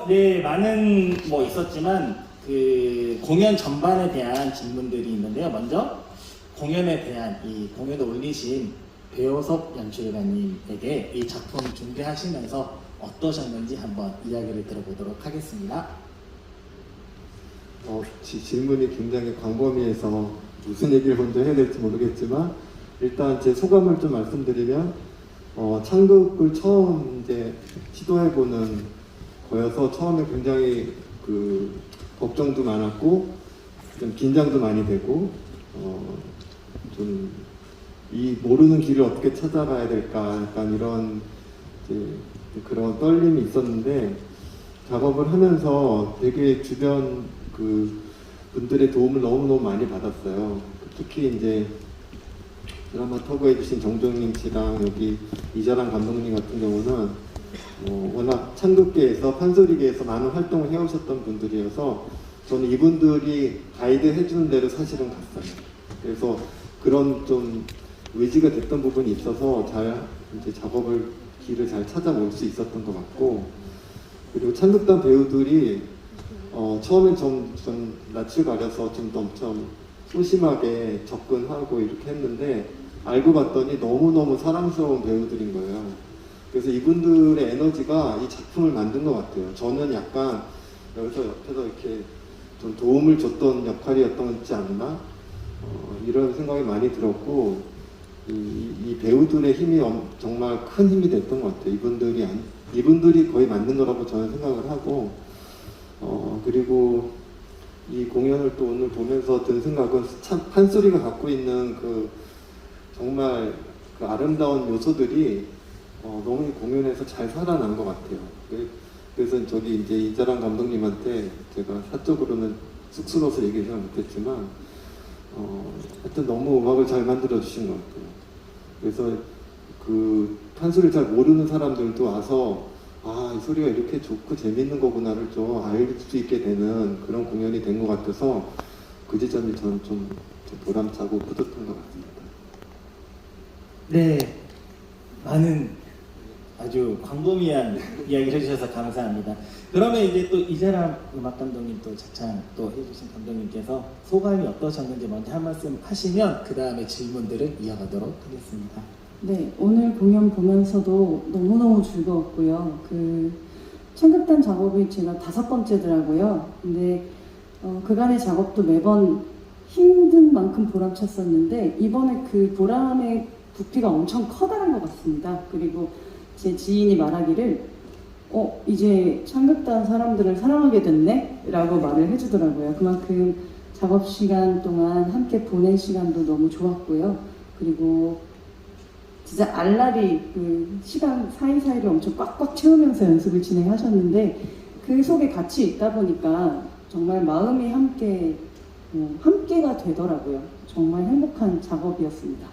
네, 많은 뭐 있었지만 그 공연 전반에 대한 질문들이 있는데요. 먼저 공연에 대한 이 공연을 올리신 배호섭 연출가님에게 이 작품 준비하시면서 어떠셨는지 한번 이야기를 들어보도록 하겠습니다. 질문이 굉장히 광범위해서 무슨 얘기를 먼저 해야 될지 모르겠지만 일단 제 소감을 좀 말씀드리면 창극을 처음 이제 시도해보는 거여서 처음에 굉장히 걱정도 많았고 좀 긴장도 많이 되고 좀 이 모르는 길을 어떻게 찾아가야 될까 약간 이런 이제 그런 떨림이 있었는데 작업을 하면서 되게 주변 분들의 도움을 너무너무 많이 받았어요. 특히 이제 드라마 터그 해주신 정종님 씨랑 여기 이자랑 감독님 같은 경우는 워낙 창극계에서 판소리계에서 많은 활동을 해오셨던 분들이어서 저는 이분들이 가이드 해주는 대로 사실은 갔어요. 그래서 그런 좀 의지가 됐던 부분이 있어서 잘 이제 작업을 길을 잘 찾아올 수 있었던 것 같고, 그리고 창극단 배우들이 처음엔 좀 낯을 가려서 좀 엄청 소심하게 접근하고 이렇게 했는데 알고 봤더니 너무너무 사랑스러운 배우들인 거예요. 그래서 이분들의 에너지가 이 작품을 만든 것 같아요. 저는 약간 여기서 옆에서 이렇게 좀 도움을 줬던 역할이었지 않나? 이런 생각이 많이 들었고, 이 배우들의 힘이 정말 큰 힘이 됐던 것 같아요. 이분들이 거의 만든 거라고 저는 생각을 하고, 그리고 이 공연을 또 오늘 보면서 든 생각은 참 판소리가 갖고 있는 정말 아름다운 요소들이 너무 이 공연에서 잘 살아난 것 같아요. 그래서 저기 이제 이자랑 감독님한테 제가 사적으로는 쑥스러워서 얘기를 잘 못했지만 하여튼 너무 음악을 잘 만들어 주신 것 같아요. 그래서 판소리를 잘 모르는 사람들도 와서 이 소리가 이렇게 좋고 재밌는 거구나를 좀 알 수 있게 되는 그런 공연이 된 것 같아서 그 지점이 저는 좀 보람차고 뿌듯한 것 같습니다. 네, 많은 아주 광범위한 이야기를 해주셔서 감사합니다. 그러면 이제 또 이자람 음악 감독님 또 자창 또 해주신 감독님께서 소감이 어떠셨는지 먼저 한 말씀 하시면 그 다음에 질문들을 이어가도록 하겠습니다. 네, 오늘 공연 보면서도 너무너무 즐거웠고요. 창극단 작업이 제가 5번째더라고요. 근데 그간의 작업도 매번 힘든 만큼 보람찼었는데 이번에 그 보람의 부피가 엄청 커다란 것 같습니다. 그리고 제 지인이 말하기를 이제 창극단 사람들을 사랑하게 됐네? 라고 말을 해주더라고요. 그만큼 작업 시간 동안 함께 보낸 시간도 너무 좋았고요. 그리고 진짜 알라리 시간 사이사이를 엄청 꽉꽉 채우면서 연습을 진행하셨는데 그 속에 같이 있다 보니까 정말 마음이 함께가 되더라고요. 정말 행복한 작업이었습니다.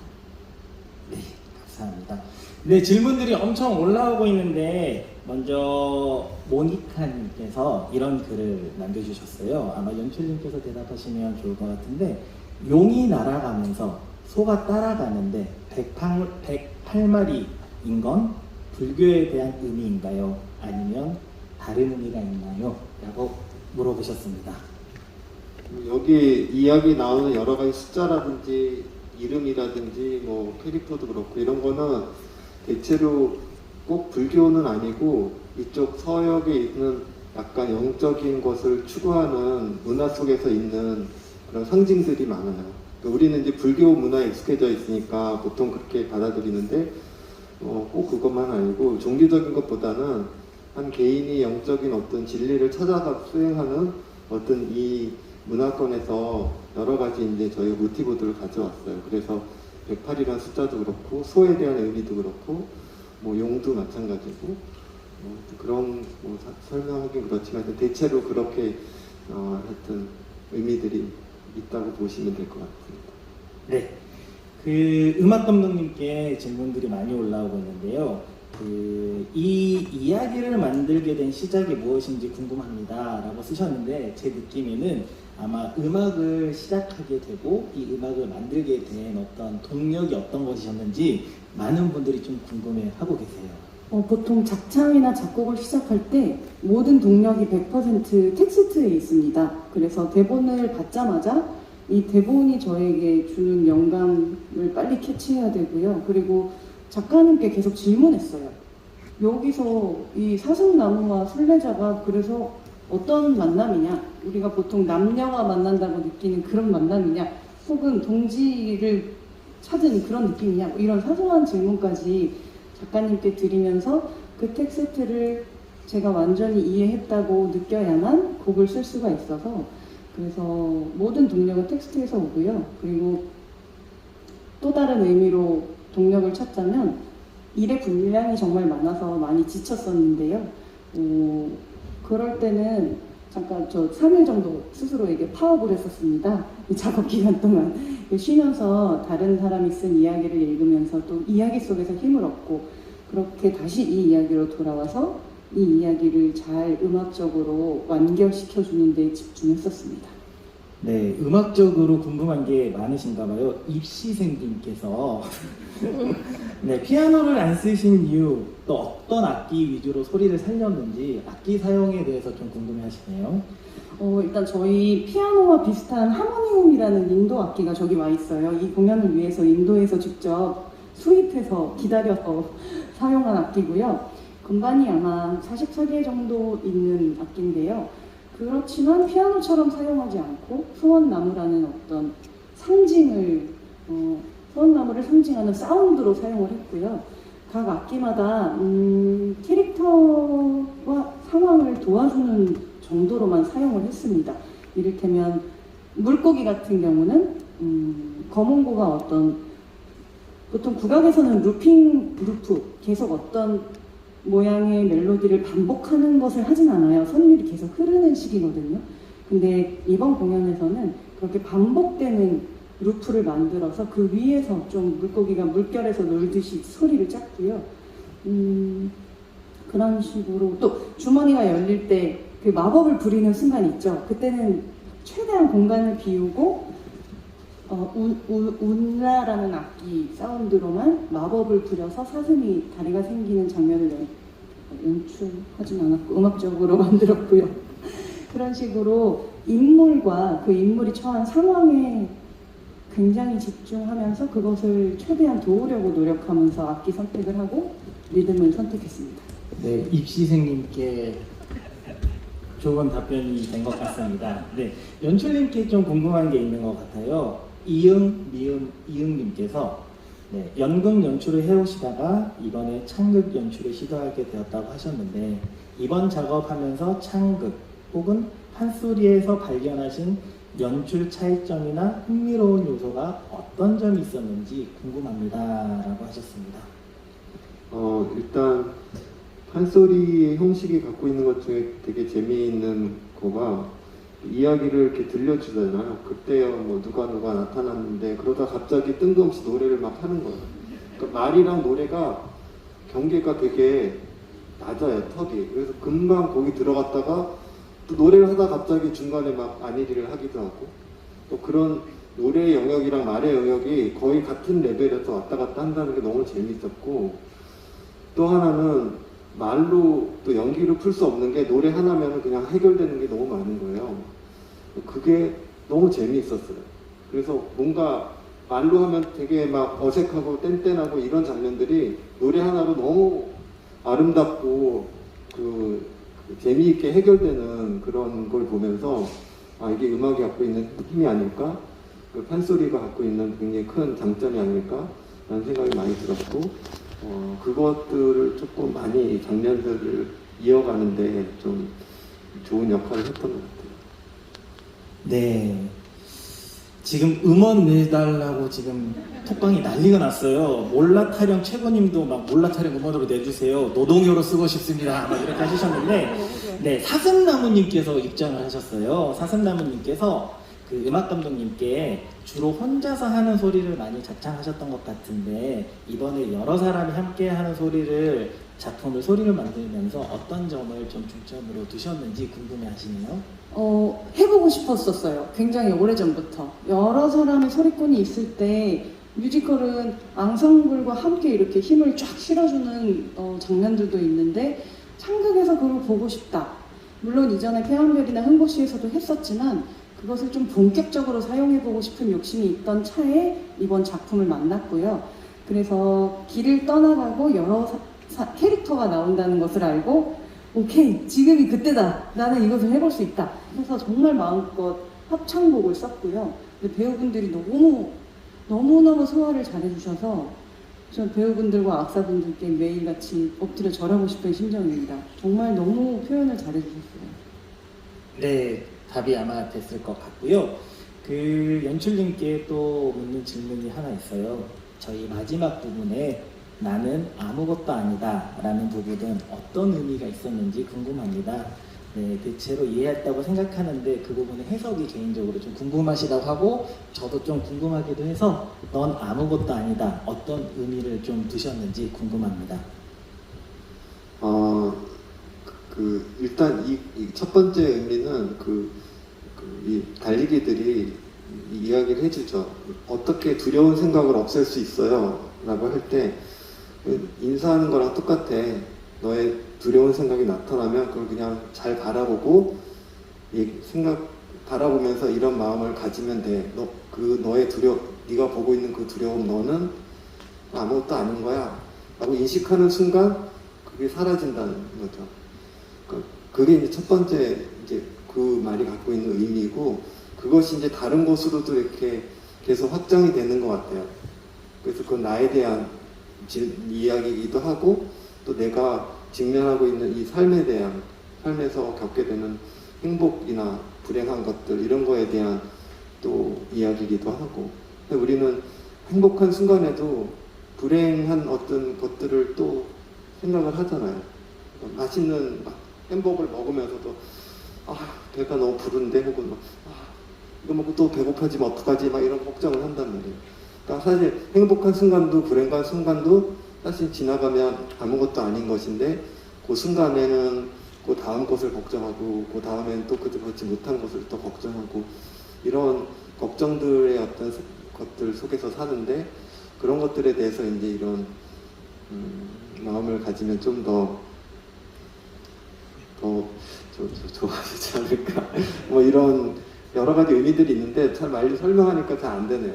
네, 감사합니다. 네, 질문들이 엄청 올라오고 있는데 먼저 모니카님께서 이런 글을 남겨주셨어요. 아마 연출님께서 대답하시면 좋을 것 같은데, 용이 날아가면서 소가 따라가는데 108마리인 건 불교에 대한 의미인가요? 아니면 다른 의미가 있나요? 라고 물어보셨습니다. 여기 이야기 나오는 여러 가지 숫자라든지 이름이라든지 뭐 캐릭터도 그렇고 이런 거는 대체로 꼭 불교는 아니고 이쪽 서역에 있는 약간 영적인 것을 추구하는 문화 속에서 있는 그런 상징들이 많아요. 우리는 이제 불교 문화에 익숙해져 있으니까 보통 그렇게 받아들이는데 꼭 그것만 아니고 종교적인 것보다는 한 개인이 영적인 어떤 진리를 찾아가 수행하는 어떤 이 문화권에서 여러 가지 이제 저희 모티브들을 가져왔어요. 그래서 108이라는 숫자도 그렇고 소에 대한 의미도 그렇고 뭐 용도 마찬가지고 그런 설명하긴 그렇지만 대체로 그렇게 하여튼 의미들이 있다고 보시면 될 것 같습니다. 네, 음악 감독님께 질문들이 많이 올라오고 있는데요. 이 이야기를 만들게 된 시작이 무엇인지 궁금합니다 라고 쓰셨는데, 제 느낌에는 아마 음악을 시작하게 되고 이 음악을 만들게 된 어떤 동력이 어떤 것이셨는지 많은 분들이 좀 궁금해 하고 계세요. 보통 작창이나 작곡을 시작할 때 모든 동력이 100% 텍스트에 있습니다. 그래서 대본을 받자마자 이 대본이 저에게 주는 영감을 빨리 캐치해야 되고요. 그리고 작가님께 계속 질문했어요. 여기서 이 사슴나무와 순례자가 그래서 어떤 만남이냐? 우리가 보통 남녀가 만난다고 느끼는 그런 만남이냐? 혹은 동지를 찾은 그런 느낌이냐? 뭐 이런 사소한 질문까지 작가님께 드리면서 그 텍스트를 제가 완전히 이해했다고 느껴야만 곡을 쓸 수가 있어서 그래서 모든 동력은 텍스트에서 오고요. 그리고 또 다른 의미로 동력을 찾자면 일의 분량이 정말 많아서 많이 지쳤었는데요. 그럴 때는 잠깐 저 3일 정도 스스로에게 파업을 했었습니다. 이 작업 기간 동안 쉬면서 다른 사람이 쓴 이야기를 읽으면서 또 이야기 속에서 힘을 얻고 그렇게 다시 이 이야기로 돌아와서 이 이야기를 잘 음악적으로 완결시켜 주는 데 집중했었습니다. 네, 음악적으로 궁금한 게 많으신가 봐요. 입시생님께서 네, 피아노를 안 쓰신 이유, 또 어떤 악기 위주로 소리를 살렸는지 악기 사용에 대해서 좀 궁금해 하시네요. 일단 저희 피아노와 비슷한 하모니움이라는 인도 악기가 저기 와 있어요. 이 공연을 위해서 인도에서 직접 수입해서 기다려서 사용한 악기고요. 건반이 아마 44개 정도 있는 악기인데요. 그렇지만 피아노처럼 사용하지 않고 소원나무라는 어떤 상징을 소원나무를 상징하는 사운드로 사용을 했고요. 각 악기마다 캐릭터와 상황을 도와주는 정도로만 사용을 했습니다. 이를테면 물고기 같은 경우는 검은고가 어떤 보통 국악에서는 루프 계속 어떤 모양의 멜로디를 반복하는 것을 하진 않아요. 선율이 계속 흐르는 식이거든요. 근데 이번 공연에서는 그렇게 반복되는 루프를 만들어서 그 위에서 좀 물고기가 물결에서 놀듯이 소리를 짰고요. 그런 식으로 또 주머니가 열릴 때 그 마법을 부리는 순간 있죠. 그때는 최대한 공간을 비우고 운라라는 악기 사운드로만 마법을 부려서 사슴이 다리가 생기는 장면을 연출하진 않았고 음악적으로 만들었고요. 그런 식으로 인물과 그 인물이 처한 상황에 굉장히 집중하면서 그것을 최대한 도우려고 노력하면서 악기 선택을 하고 리듬을 선택했습니다. 네, 입시생님께 좋은 답변이 된 것 같습니다. 네, 연출님께 좀 궁금한 게 있는 것 같아요. 이응님께서 네, 연극 연출을 해오시다가 이번에 창극 연출을 시도하게 되었다고 하셨는데 이번 작업하면서 창극 혹은 판소리에서 발견하신 연출 차이점이나 흥미로운 요소가 어떤 점이 있었는지 궁금합니다 라고 하셨습니다. 일단 판소리의 형식이 갖고 있는 것 중에 되게 재미있는 거가 이야기를 이렇게 들려주잖아요. 그때요 뭐 누가 나타났는데 그러다 갑자기 뜬금없이 노래를 막 하는 거예요. 그러니까 말이랑 노래가 경계가 되게 낮아요, 턱이. 그래서 금방 거기 들어갔다가 또 노래를 하다 갑자기 중간에 막 안일이를 하기도 하고 또 그런 노래의 영역이랑 말의 영역이 거의 같은 레벨에서 왔다 갔다 한다는 게 너무 재밌었고 또 하나는 말로 또 연기로 풀 수 없는 게 노래 하나면 그냥 해결되는 게 너무 많은 거예요. 그게 너무 재미있었어요. 그래서 뭔가 말로 하면 되게 막 어색하고 뗀뗀하고 이런 장면들이 노래 하나로 너무 아름답고 그 재미있게 해결되는 그런 걸 보면서 아 이게 음악이 갖고 있는 힘이 아닐까? 그 판소리가 갖고 있는 굉장히 큰 장점이 아닐까? 라는 생각이 많이 들었고 그것들을 조금 많이 장면들을 이어가는데 좀 좋은 역할을 했던 것 같아요. 네, 지금 음원 내달라고 지금 톡방이 난리가 났어요. 몰라타령 최고님도 막 몰라타령 음원으로 내주세요. 노동요로 쓰고 싶습니다. 막 이렇게 하셨는데 네, 사슴나무님께서 입장을 하셨어요. 사슴나무님께서 그 음악 감독님께 주로 혼자서 하는 소리를 많이 자창하셨던 것 같은데 이번에 여러 사람이 함께 하는 소리를 만들면서 어떤 점을 좀 중점으로 두셨는지 궁금해 하시네요. 해보고 싶었었어요. 굉장히 오래전부터. 여러 사람의 소리꾼이 있을 때 뮤지컬은 앙상블과 함께 이렇게 힘을 쫙 실어주는 장면들도 있는데 창극에서 그걸 보고 싶다. 물론 이전에 태양별이나 흥보시에서도 했었지만 그것을 좀 본격적으로 사용해보고 싶은 욕심이 있던 차에 이번 작품을 만났고요. 그래서 길을 떠나가고 여러 캐릭터가 나온다는 것을 알고 오케이, 지금이 그때다. 나는 이것을 해볼 수 있다. 그래서 정말 마음껏 합창곡을 썼고요. 근데 배우분들이 너무너무 소화를 잘해주셔서 저 배우분들과 악사분들께 매일같이 엎드려 절하고 싶은 심정입니다. 정말 너무 표현을 잘해주셨어요. 네, 답이 아마 됐을 것 같고요. 그 연출님께 또 묻는 질문이 하나 있어요. 저희 마지막 부분에 나는 아무것도 아니다 라는 부분은 어떤 의미가 있었는지 궁금합니다. 네, 대체로 이해했다고 생각하는데 그 부분의 해석이 개인적으로 좀 궁금하시다고 하고 저도 좀 궁금하기도 해서 넌 아무것도 아니다 어떤 의미를 좀 두셨는지 궁금합니다. 일단 이 첫 번째 의미는 이 달리기들이 이야기를 해주죠. 어떻게 두려운 생각을 없앨 수 있어요? 라고 할 때 인사하는 거랑 똑같아. 너의 두려운 생각이 나타나면 그걸 그냥 잘 바라보고 바라보면서 이런 마음을 가지면 돼. 너의 네가 보고 있는 그 두려움 너는 아무것도 아닌 거야. 라고 인식하는 순간 그게 사라진다는 거죠. 그게 이제 첫 번째 그 말이 갖고 있는 의미고 그것이 이제 다른 곳으로도 이렇게 계속 확장이 되는 것 같아요. 그래서 그 나에 대한 이야기이기도 하고 또 내가 직면하고 있는 이 삶에 대한 삶에서 겪게 되는 행복이나 불행한 것들 이런 거에 대한 또 이야기이기도 하고 우리는 행복한 순간에도 불행한 어떤 것들을 또 생각을 하잖아요. 맛있는 햄버거를 먹으면서도 배가 너무 부른데 혹은 이거 먹고 또 배고파지면 어떡하지 막 이런 걱정을 한단 말이에요. 그러니까 사실 행복한 순간도 불행한 순간도 사실 지나가면 아무것도 아닌 것인데 그 순간에는 그 다음 것을 걱정하고 그 다음에는 또 그렇지 못한 것을 또 걱정하고 이런 걱정들의 어떤 것들 속에서 사는데 그런 것들에 대해서 이제 이런 마음을 가지면 좀 더 좋아지지 않을까 뭐 이런 여러 가지 의미들이 있는데 참 많이 설명하니까 잘 안 되네요.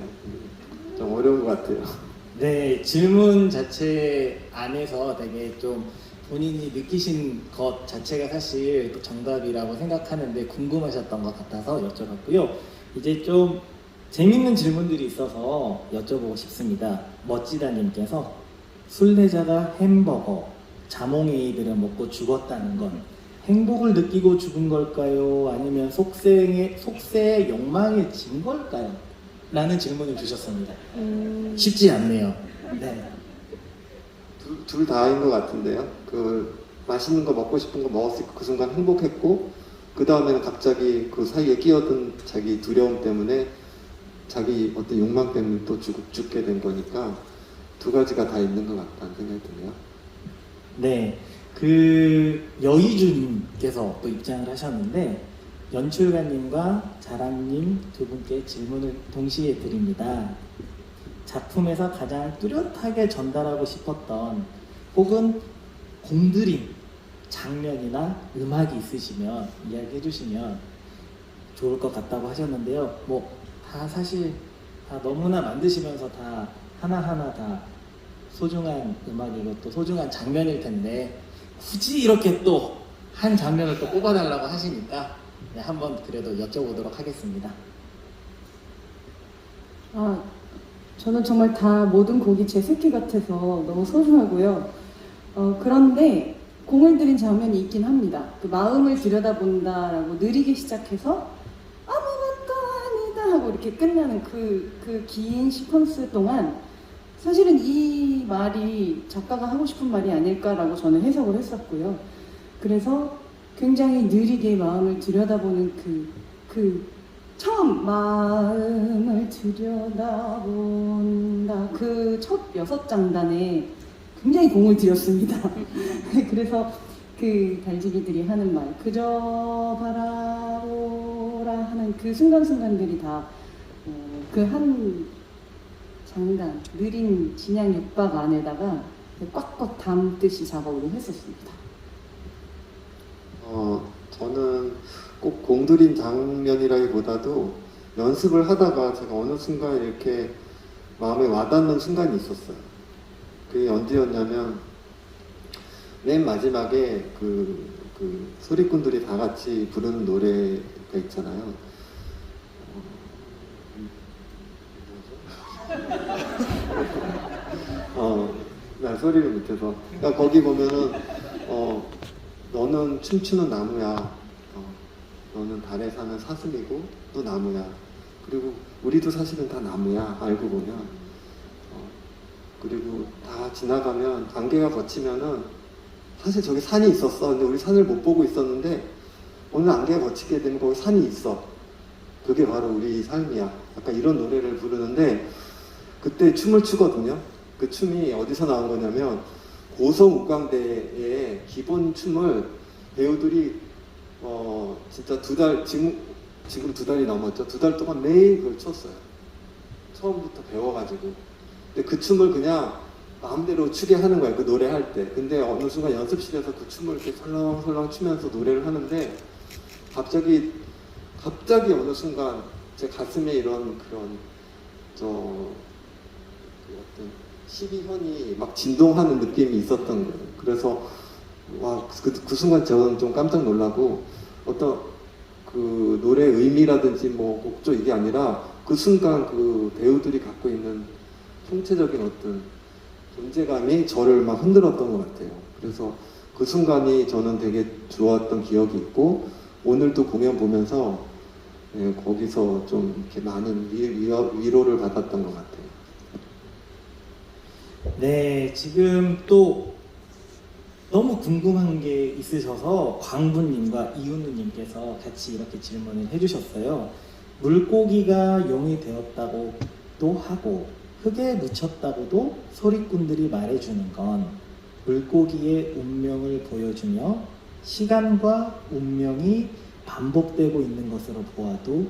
좀 어려운 것 같아요. 네, 질문 자체 안에서 되게 좀 본인이 느끼신 것 자체가 사실 또 정답이라고 생각하는데 궁금하셨던 것 같아서 여쭤봤고요. 이제 좀 재밌는 질문들이 있어서 여쭤보고 싶습니다. 멋지다님께서 순례자가 햄버거, 자몽에이드를 먹고 죽었다는 건 행복을 느끼고 죽은 걸까요? 아니면 속세의 욕망에 진 걸까요? 라는 질문을 주셨습니다. 쉽지 않네요. 네. 둘 다인 것 같은데요. 맛있는 거 먹고 싶은 거 먹었을 그 순간 행복했고 그 다음에는 갑자기 그 사이에 끼어든 자기 두려움 때문에 자기 어떤 욕망 때문에 또 죽게 된 거니까 두 가지가 다 있는 것 같다는 생각이 드네요. 네, 그 여의주님께서 또 입장을 하셨는데 연출가님과 자랑님 두 분께 질문을 동시에 드립니다. 작품에서 가장 뚜렷하게 전달하고 싶었던 혹은 공들인 장면이나 음악이 있으시면 이야기해 주시면 좋을 것 같다고 하셨는데요. 뭐 다 사실 다 너무나 만드시면서 다 하나하나 다 소중한 음악이고 또 소중한 장면일 텐데 굳이 이렇게 또 한 장면을 또 뽑아달라고 하시니까 네, 한번 그래도 여쭤보도록 하겠습니다. 저는 정말 다 모든 곡이 제 새끼 같아서 너무 소중하고요. 그런데 공을 들인 장면이 있긴 합니다. 그 마음을 들여다본다라고 느리게 시작해서 아무것도 아니다 하고 이렇게 끝나는 그 긴 시퀀스 동안 사실은 이 말이 작가가 하고 싶은 말이 아닐까라고 저는 해석을 했었고요. 그래서 굉장히 느리게 마음을 들여다보는 처음 마음을 들여다본다 그 첫 6장단에 굉장히 공을 들였습니다. 그래서 그 달지기들이 하는 말 그저 바라보라 하는 그 순간순간들이 다 그 한 강강, 느린 진양 육박 안에다가 꽉꽉 담듯이 작업을 했었습니다. 저는 꼭 공들인 장면이라기보다도 연습을 하다가 제가 어느 순간 이렇게 마음에 와닿는 순간이 있었어요. 그게 언제였냐면 맨 마지막에 그 소리꾼들이 다 같이 부르는 노래가 있잖아요. 나 소리를 못해서. 그러니까 거기 보면은 너는 춤추는 나무야. 너는 달에 사는 사슴이고 또 나무야. 그리고 우리도 사실은 다 나무야. 알고 보면. 그리고 다 지나가면 단계가 거치면은 사실 저기 산이 있었어. 근데 우리 산을 못 보고 있었는데 오늘 안개가 거치게 되면 거기 산이 있어. 그게 바로 우리 삶이야. 약간 이런 노래를 부르는데 그때 춤을 추거든요. 그 춤이 어디서 나온 거냐면 고성욱광대의 기본 춤을 배우들이 진짜 지금 2달이 넘었죠. 2달 동안 매일 그걸 췄어요. 처음부터 배워가지고. 근데 그 춤을 그냥 마음대로 추게 하는 거예요. 그 노래할 때. 근데 어느 순간 연습실에서 그 춤을 이렇게 설렁설렁 추면서 노래를 하는데 갑자기 어느 순간 제 가슴에 이런 그런 어떤 12현이 막 진동하는 느낌이 있었던 거예요. 그래서 그 순간 저는 좀 깜짝 놀라고 어떤 그 노래의 의미라든지 뭐 곡조 이게 아니라 그 순간 그 배우들이 갖고 있는 총체적인 어떤 존재감이 저를 막 흔들었던 것 같아요. 그래서 그 순간이 저는 되게 좋았던 기억이 있고 오늘도 공연 보면서 거기서 좀 이렇게 많은 위로를 받았던 것 같아요. 네, 지금 또 너무 궁금한 게 있으셔서 광부님과 이윤우님께서 같이 이렇게 질문을 해주셨어요. 물고기가 용이 되었다고도 하고 흙에 묻혔다고도 소리꾼들이 말해주는 건 물고기의 운명을 보여주며 시간과 운명이 반복되고 있는 것으로 보아도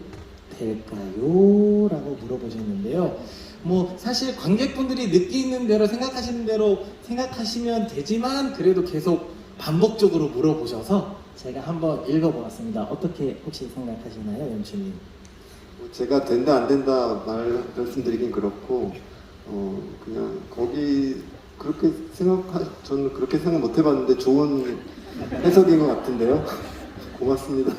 될까요? 라고 물어보셨는데요. 뭐 사실 관객분들이 느끼는 대로 생각하시는 대로 생각하시면 되지만 그래도 계속 반복적으로 물어보셔서 제가 한번 읽어보았습니다. 어떻게 혹시 생각하시나요, 연출님? 제가 된다 안 된다 말씀드리긴 그렇고 그냥 거기 그렇게 저는 그렇게 생각 못 해봤는데 좋은 해석인 것 같은데요. 고맙습니다.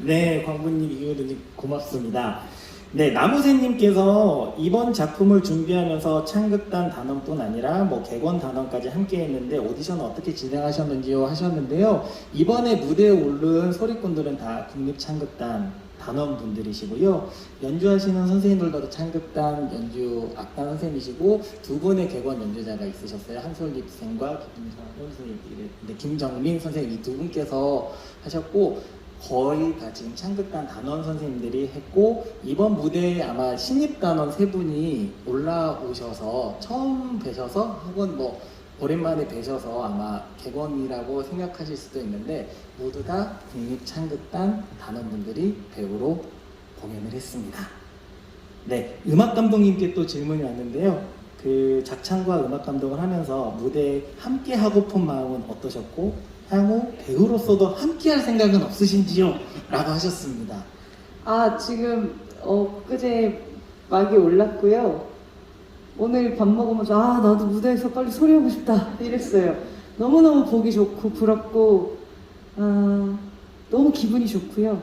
네, 광부님, 이효리님 고맙습니다. 네, 나무새님께서 이번 작품을 준비하면서 창극단 단원뿐 아니라 뭐 객원 단원까지 함께 했는데 오디션은 어떻게 진행하셨는지요 하셨는데요. 이번에 무대에 오른 소리꾼들은 다 국립창극단 단원분들이시고요. 연주하시는 선생님들도 창극단 연주 악단 선생님이시고 두 분의 객원 연주자가 있으셨어요. 한솔립 선생과 김정민 선생님 이 두 분께서 하셨고 거의 다 지금 창극단 단원 선생님들이 했고 이번 무대에 아마 신입단원 세 분이 올라오셔서 처음 뵈셔서 혹은 뭐 오랜만에 뵈셔서 아마 객원이라고 생각하실 수도 있는데 모두 다 국립창극단 단원분들이 배우로 공연을 했습니다. 네, 음악감독님께 또 질문이 왔는데요. 그 작창과 음악감독을 하면서 무대에 함께 하고픈 마음은 어떠셨고 향후 배우로서도 함께 할 생각은 없으신지요? 라고 하셨습니다. 지금 엊그제 막이 올랐고요. 오늘 밥 먹으면서 나도 무대에서 빨리 소리하고 싶다 이랬어요. 너무너무 보기 좋고 부럽고 너무 기분이 좋고요.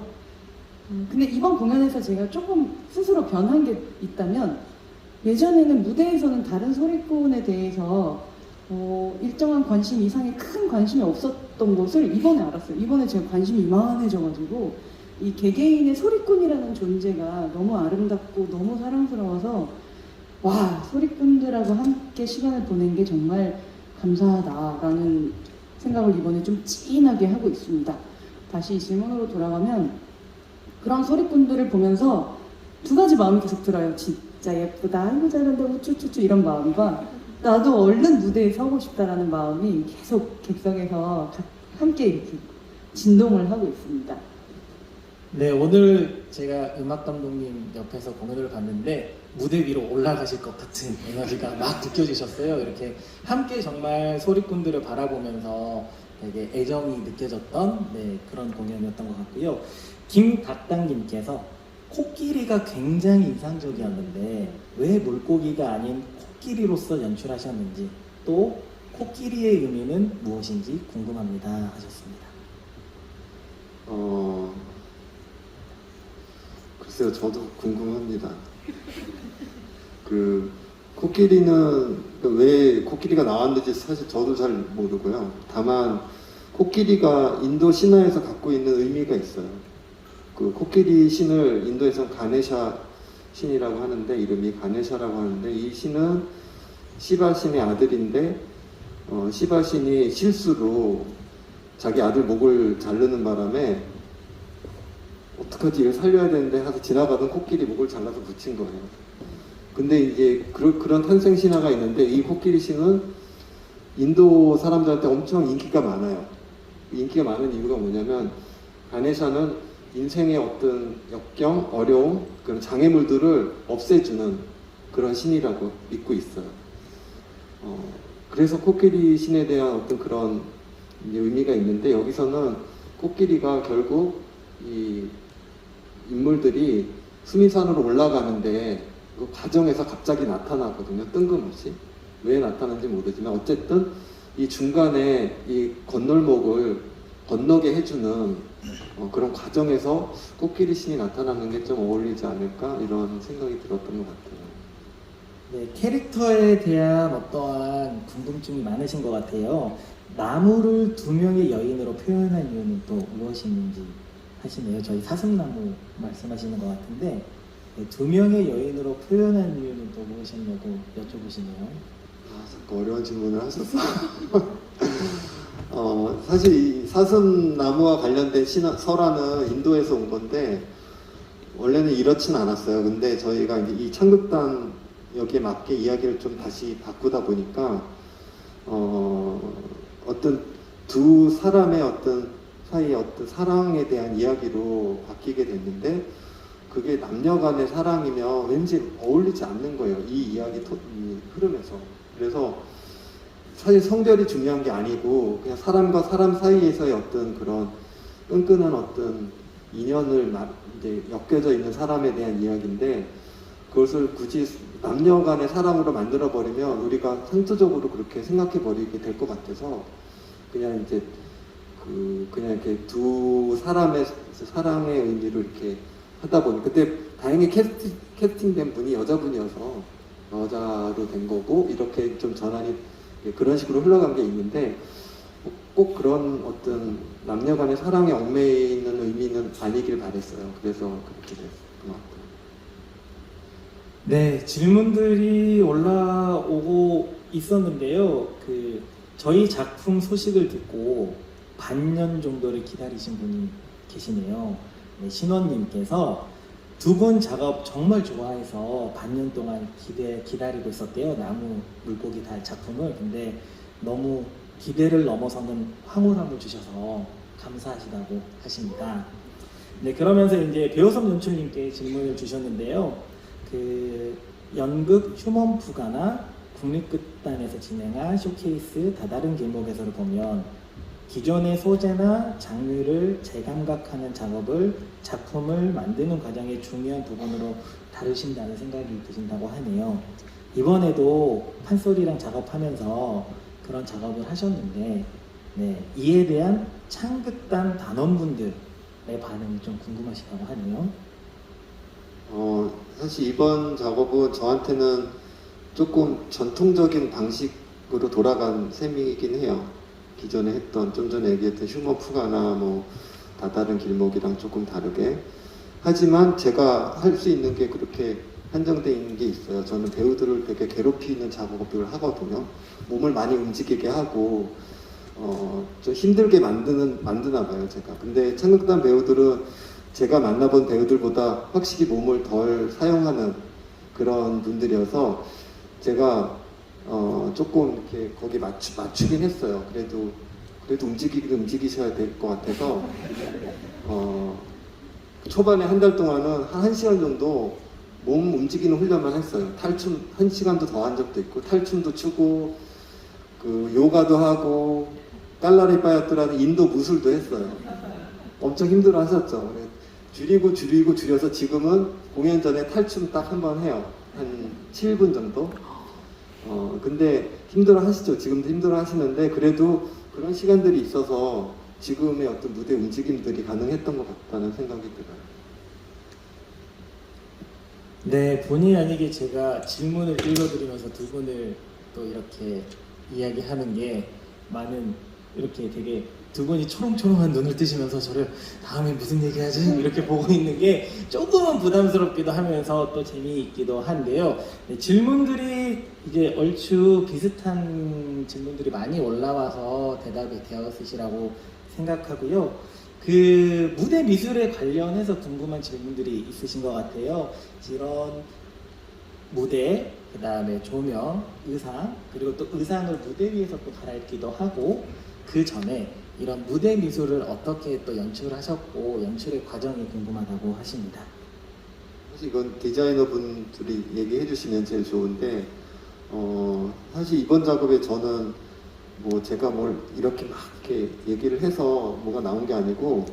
근데 이번 공연에서 제가 조금 스스로 변한 게 있다면 예전에는 무대에서는 다른 소리꾼에 대해서 일정한 관심 이상의 큰 관심이 없었던 것을 이번에 알았어요. 이번에 제가 관심이 이만해져가지고 이 개개인의 소리꾼이라는 존재가 너무 아름답고 너무 사랑스러워서 와, 소리꾼들하고 함께 시간을 보낸 게 정말 감사하다라는 생각을 이번에 좀 찐하게 하고 있습니다. 다시 이 질문으로 돌아가면 그런 소리꾼들을 보면서 두 가지 마음이 계속 들어요. 진짜 예쁘다, 아이고 잘한다, 우쭈쭈쭈 이런 마음과 나도 얼른 무대에 서고 싶다라는 마음이 계속 객석에서 함께 이렇게 진동을 하고 있습니다. 네, 오늘 제가 음악감독님 옆에서 공연을 봤는데 무대 위로 올라가실 것 같은 에너지가 막 느껴지셨어요. 이렇게 함께 정말 소리꾼들을 바라보면서 되게 애정이 느껴졌던 그런 공연이었던 것 같고요. 김닭당님께서 코끼리가 굉장히 인상적이었는데 왜 물고기가 아닌 코끼리로서 연출하셨는지, 또 코끼리의 의미는 무엇인지 궁금합니다 하셨습니다. 글쎄요, 저도 궁금합니다. 그 코끼리는 왜 코끼리가 나왔는지 사실 저도 잘 모르고요. 다만 코끼리가 인도 신화에서 갖고 있는 의미가 있어요. 그 코끼리 신을 인도에서는 가네샤 신이라고 하는데, 이름이 가네샤라고 하는데, 이 신은 시바 신의 아들인데 시바 신이 실수로 자기 아들 목을 자르는 바람에 어떡하지, 이걸 살려야 되는데 하서 지나가던 코끼리 목을 잘라서 붙인 거예요. 근데 이제 그런 탄생 신화가 있는데, 이 코끼리 신은 인도 사람들한테 엄청 인기가 많아요. 인기가 많은 이유가 뭐냐면, 가네샤는 인생의 어떤 역경, 어려움, 그런 장애물들을 없애주는 그런 신이라고 믿고 있어요. 그래서 코끼리 신에 대한 어떤 그런 의미가 있는데, 여기서는 코끼리가 결국 이 인물들이 수미산으로 올라가는데 그 과정에서 갑자기 나타나거든요. 뜬금없이. 왜 나타나는지 모르지만 어쨌든 이 중간에 이 건널목을 건너게 해주는 그런 과정에서 코끼리 신이 나타나는 게 좀 어울리지 않을까, 이런 생각이 들었던 것 같아요. 네, 캐릭터에 대한 어떠한 궁금증이 많으신 것 같아요. 나무를 두 명의 여인으로 표현한 이유는 또 무엇인지 하시네요. 저희 사슴나무 말씀하시는 것 같은데, 두 명의 여인으로 표현한 이유는 또 무엇이냐고 여쭤보시네요. 자꾸 어려운 질문을 하셨어. 사실 이 사슴나무와 관련된 설화는 인도에서 온 건데, 원래는 이렇진 않았어요. 근데 저희가 이제 이 창극단 여기에 맞게 이야기를 좀 다시 바꾸다 보니까 어떤 두 사람의 어떤 사이의 어떤 사랑에 대한 이야기로 바뀌게 됐는데, 그게 남녀 간의 사랑이면 왠지 어울리지 않는 거예요. 이 이야기 이 흐름에서. 그래서 사실 성별이 중요한 게 아니고, 그냥 사람과 사람 사이에서의 어떤 그런 끈끈한 어떤 인연을 이제 엮여져 있는 사람에 대한 이야기인데, 그것을 굳이 남녀 간의 사랑으로 만들어 버리면 우리가 상투적으로 그렇게 생각해 버리게 될 것 같아서, 그냥 이제 그냥 이렇게 두 사람의 사랑의 의미로 이렇게 하다 보니, 그때 다행히 캐스팅된 분이 여자분이어서 여자로 된 거고, 이렇게 좀 전환이 그런 식으로 흘러간 게 있는데, 꼭 그런 어떤 남녀 간의 사랑에 얽매이는 의미는 아니길 바랬어요. 그래서 그렇게 됐던 것 같아요. 네, 질문들이 올라오고 있었는데요. 저희 작품 소식을 듣고 반년 정도를 기다리신 분이 계시네요. 네, 신원님께서 두 분 작업 정말 좋아해서 반년 동안 기다리고 있었대요. 나무 물고기 달 작품을. 근데 너무 기대를 넘어서는 황홀함을 주셔서 감사하시다고 하십니다. 네, 그러면서 이제 배우섭 연출님께 질문을 주셨는데요. 연극 휴먼 푸가나 국립극단에서 진행한 쇼케이스 다다른 길목에서를 보면 기존의 소재나 장르를 재감각하는 작품을 만드는 과정의 중요한 부분으로 다루신다는 생각이 드신다고 하네요. 이번에도 판소리랑 작업하면서 그런 작업을 하셨는데, 네, 이에 대한 창극단 단원분들의 반응이 좀 궁금하시다고 하네요. 사실 이번 작업은 저한테는 조금 전통적인 방식으로 돌아간 셈이긴 해요. 기존에 했던, 좀 전에 얘기했던 휴먼 푸가나 뭐 다다른 길목이랑 조금 다르게. 하지만 제가 할 수 있는 게 그렇게 한정되어 있는 게 있어요. 저는 배우들을 되게 괴롭히는 작업을 하거든요. 몸을 많이 움직이게 하고 좀 힘들게 만드나 봐요, 제가. 근데 창극단 배우들은 제가 만나본 배우들보다 확실히 몸을 덜 사용하는 그런 분들이어서 제가 조금 이렇게 거기 맞추긴 했어요. 그래도 움직이셔야 될 것 같아서 초반에 한 달 동안은 한 1시간 정도 몸 움직이는 훈련만 했어요. 탈춤 1시간도 더 한 적도 있고 탈춤도 추고 그 요가도 하고 깔라리 빠야트라는 인도 무술도 했어요. 엄청 힘들어 하셨죠. 줄이고 줄여서 지금은 공연 전에 탈춤 딱 한 번 해요. 한 7분 정도. 근데 힘들어 하시죠. 지금도 힘들어 하시는데 그래도 그런 시간들이 있어서 지금의 어떤 무대 움직임들이 가능했던 것 같다는 생각이 들어요. 네, 본의 아니게 제가 질문을 읽어드리면서 두 분을 또 이렇게 이야기하는 게 많은 이렇게 되게 두 분이 초롱초롱한 눈을 뜨시면서 저를 다음에 무슨 얘기 하지? 이렇게 보고 있는 게 조금은 부담스럽기도 하면서 또 재미있기도 한데요. 네, 질문들이 이제 얼추 비슷한 질문들이 많이 올라와서 대답이 되었으시라고 생각하고요. 그 무대 미술에 관련해서 궁금한 질문들이 있으신 것 같아요. 이런 무대, 그 다음에 조명, 의상, 그리고 또 의상을 무대 위에서 또 갈아입기도 하고 그 전에 이런 무대 미술을 어떻게 또 연출하셨고 연출의 과정이 궁금하다고 하십니다. 사실 이건 디자이너 분들이 얘기해 주시면 제일 좋은데 사실 이번 작업에 저는 뭐 제가 뭘 이렇게 막 이렇게 얘기를 해서 뭐가 나온 게 아니고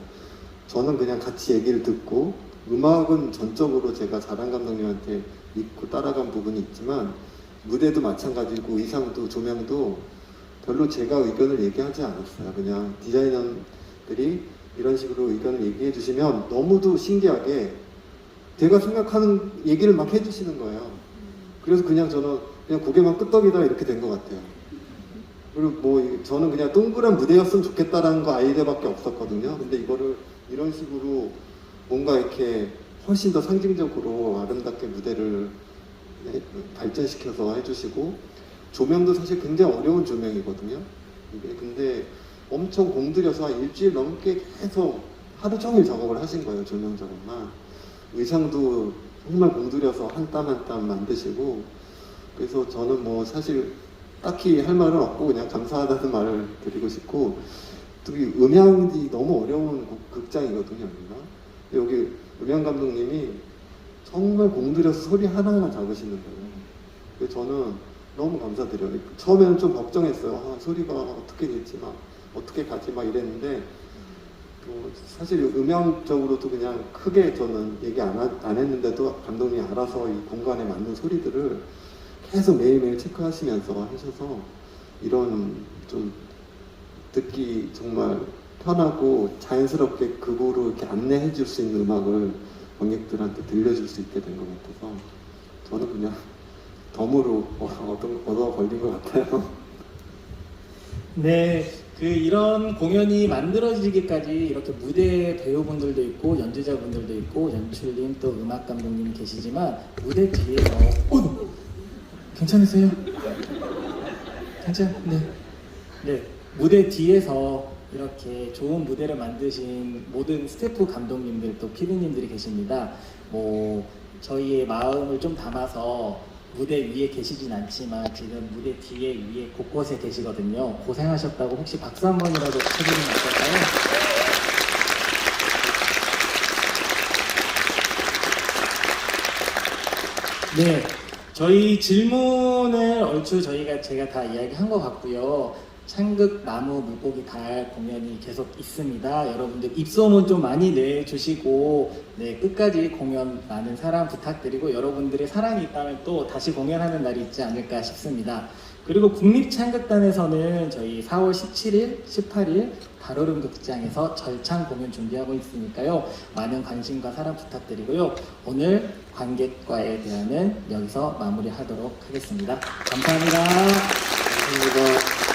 저는 그냥 같이 얘기를 듣고 음악은 전적으로 제가 자랑 감독님한테 믿고 따라간 부분이 있지만 무대도 마찬가지고 의상도 조명도 별로 제가 의견을 얘기하지 않았어요. 그냥 디자이너들이 이런 식으로 의견을 얘기해 주시면 너무도 신기하게 제가 생각하는 얘기를 막 해주시는 거예요. 그래서 그냥 저는 그냥 고개만 끄덕이다 이렇게 된 것 같아요. 그리고 뭐 저는 그냥 동그란 무대였으면 좋겠다라는 거 아이디어밖에 없었거든요. 근데 이거를 이런 식으로 뭔가 이렇게 훨씬 더 상징적으로 아름답게 무대를 발전시켜서 해주시고 조명도 사실 굉장히 어려운 조명이거든요. 이게 근데 엄청 공들여서 한 일주일 넘게 계속 하루 종일 작업을 하신 거예요. 조명 작업만. 의상도 정말 공들여서 한 땀 한 땀 만드시고 그래서 저는 뭐 사실 딱히 할 말은 없고 그냥 감사하다는 말을 드리고 싶고 또 이 음향이 너무 어려운 극장이거든요. 여기가. 여기 음향 감독님이 정말 공들여서 소리 하나만 잡으시는 거예요. 그래서 저는 너무 감사드려요. 처음에는 좀 걱정했어요. 소리가 어떻게 될지 막 어떻게 가지 막 이랬는데 사실 음향적으로도 그냥 크게 저는 얘기 안 했는데도 감독님이 알아서 이 공간에 맞는 소리들을 계속 매일매일 체크하시면서 하셔서 이런 좀 듣기 정말 편하고 자연스럽게 극으로 이렇게 안내해 줄 수 있는 음악을 관객들한테 들려줄 수 있게 된 것 같아서 저는 그냥 덤으로 얻어 걸린 것 같아요. 네, 이런 공연이 만들어지기까지 이렇게 무대 배우분들도 있고 연주자분들도 있고 연출님 또 음악 감독님 계시지만 무대 뒤에서 괜찮으세요? 네, 무대 뒤에서 이렇게 좋은 무대를 만드신 모든 스태프 감독님들 또 PD님들이 계십니다. 뭐 저희의 마음을 좀 담아서 무대 위에 계시진 않지만 지금 무대 뒤에 위에 곳곳에 계시거든요. 고생하셨다고 혹시 박수 한 번이라도 쳐주시면 어떨까요? 네, 저희 질문을 얼추 제가 다 이야기한 것 같고요. 창극 나무 물고기 달 공연이 계속 있습니다. 여러분들 입소문 좀 많이 내주시고 네, 끝까지 공연 많은 사랑 부탁드리고 여러분들의 사랑이 있다면 또 다시 공연하는 날이 있지 않을까 싶습니다. 그리고 국립창극단에서는 저희 4월 17일, 18일 가로름 극장에서 절창 공연 준비하고 있으니까요. 많은 관심과 사랑 부탁드리고요. 오늘 관객과의 대화는 여기서 마무리하도록 하겠습니다. 감사합니다. 감사합니다.